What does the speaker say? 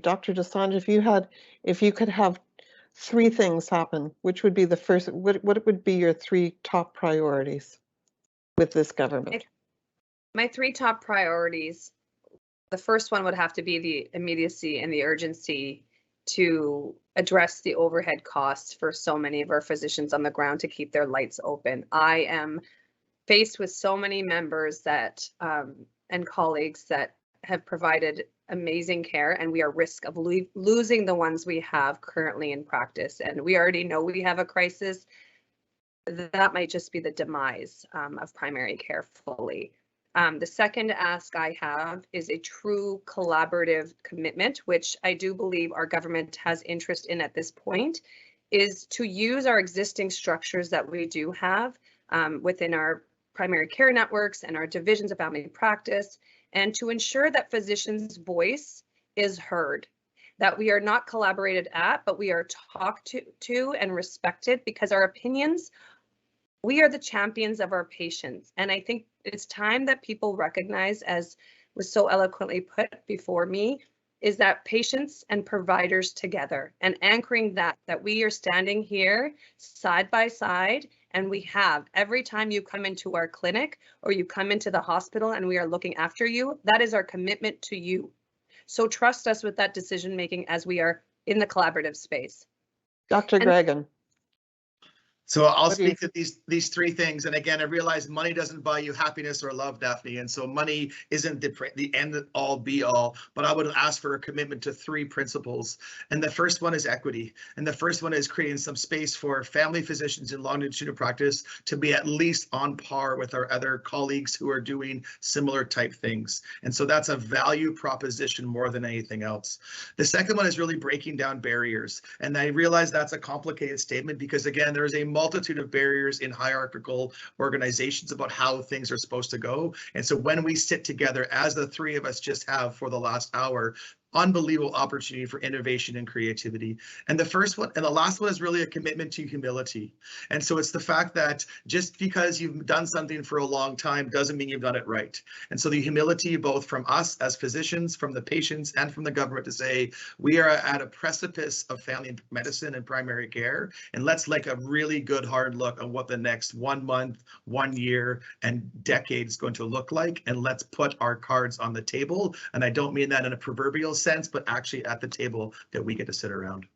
Dr. Dosanjh, if you could have three things happen, which would be the first, what would be your three top priorities with this government? My three top priorities, the first one would have to be the immediacy and the urgency to address the overhead costs for so many of our physicians on the ground to keep their lights open. I am faced with so many members that and colleagues that have provided amazing care, and we are at risk of losing the ones we have currently in practice. And we already know we have a crisis. That might just be the demise of primary care fully. The second ask I have is a true collaborative commitment, which I do believe our government has interest in at this point, is to use our existing structures that we do have within our primary care networks and our divisions of family practice, and to ensure that physicians' voice is heard, that we are not collaborated at, but we are talked to and respected, because our opinions, we are the champions of our patients. And I think it's time that people recognize, as was so eloquently put before me, is that patients and providers together, and anchoring that we are standing here side by side, and we have, every time you come into our clinic or you come into the hospital and we are looking after you, that is our commitment to you. So trust us with that decision making as we are in the collaborative space. Dr. Greggain. So I'll speak to these three things. And again, I realize money doesn't buy you happiness or love, Daphne. And so money isn't the end all be all, but I would ask for a commitment to three principles. And the first one is equity. And the first one is creating some space for family physicians in longitudinal practice to be at least on par with our other colleagues who are doing similar type things. And so that's a value proposition more than anything else. The second one is really breaking down barriers. And I realize that's a complicated statement because, again, there's a multitude of barriers in hierarchical organizations about how things are supposed to go. And so when we sit together, as the three of us just have for the last hour, unbelievable opportunity for innovation and creativity. And the first one and the last one is really a commitment to humility. And so it's the fact that just because you've done something for a long time doesn't mean you've done it right. And so the humility, both from us as physicians, from the patients, and from the government, to say we are at a precipice of family medicine and primary care, and let's like a really good hard look on what the next 1 month, 1 year, and decade is going to look like, and let's put our cards on the table. And I don't mean that in a proverbial sense, but actually at the table that we get to sit around.